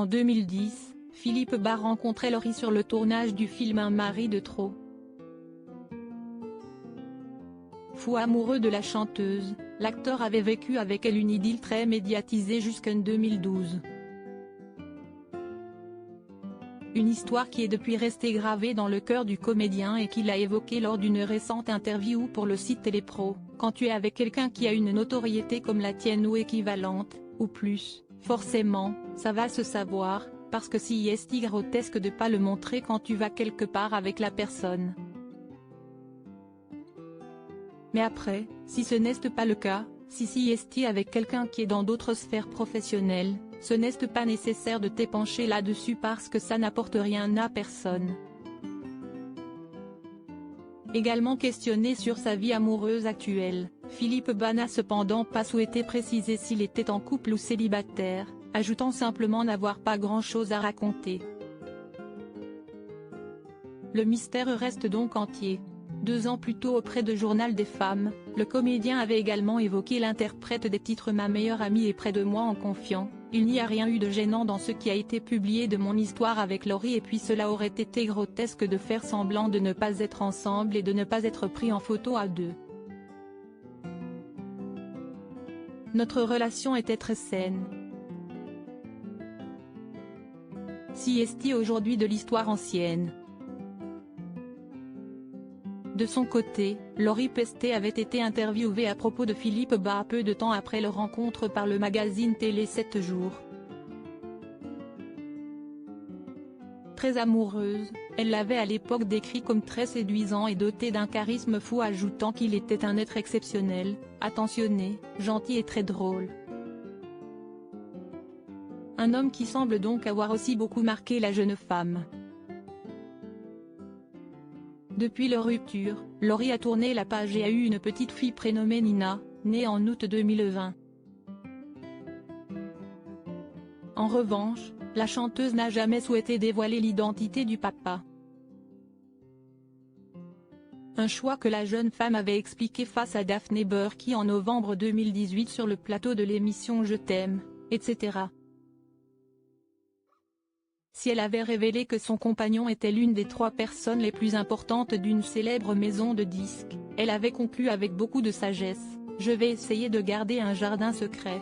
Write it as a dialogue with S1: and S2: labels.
S1: En 2010, Philippe Bas rencontrait Laurie sur le tournage du film Un mari de trop. Fou amoureux de la chanteuse, l'acteur avait vécu avec elle une idylle très médiatisée jusqu'en 2012. Une histoire qui est depuis restée gravée dans le cœur du comédien et qu'il a évoquée lors d'une récente interview pour le site Télépro. Quand tu es avec quelqu'un qui a une notoriété comme la tienne ou équivalente, ou plus, forcément, ça va se savoir, parce que si est grotesque de pas le montrer quand tu vas quelque part avec la personne. Mais après, si ce n'est pas le cas, si est avec quelqu'un qui est dans d'autres sphères professionnelles, ce n'est pas nécessaire de t'épancher là-dessus parce que ça n'apporte rien à personne. Également questionné sur sa vie amoureuse actuelle, Philippe Bas n'a cependant pas souhaité préciser s'il était en couple ou célibataire, ajoutant simplement n'avoir pas grand-chose à raconter. Le mystère reste donc entier. 2 ans plus tôt auprès de Journal des femmes, le comédien avait également évoqué l'interprète des titres Ma meilleure amie est près de moi en confiant « Il n'y a rien eu de gênant dans ce qui a été publié de mon histoire avec Laurie et puis cela aurait été grotesque de faire semblant de ne pas être ensemble et de ne pas être pris en photo à deux. Notre relation était très saine. Si est aujourd'hui de l'histoire ancienne. » De son côté, Laurie Pestet avait été interviewée à propos de Philippe Bas peu de temps après leur rencontre par le magazine télé 7 jours. Très amoureuse, elle l'avait à l'époque décrit comme très séduisant et doté d'un charisme fou ajoutant qu'il était un être exceptionnel, attentionné, gentil et très drôle. Un homme qui semble donc avoir aussi beaucoup marqué la jeune femme. Depuis leur rupture, Laurie a tourné la page et a eu une petite fille prénommée Nina, née en août 2020. En revanche, la chanteuse n'a jamais souhaité dévoiler l'identité du papa. Un choix que la jeune femme avait expliqué face à Daphné Burki en novembre 2018 sur le plateau de l'émission Je t'aime, etc. Si elle avait révélé que son compagnon était l'une des 3 personnes les plus importantes d'une célèbre maison de disques, elle avait conclu avec beaucoup de sagesse « Je vais essayer de garder un jardin secret ».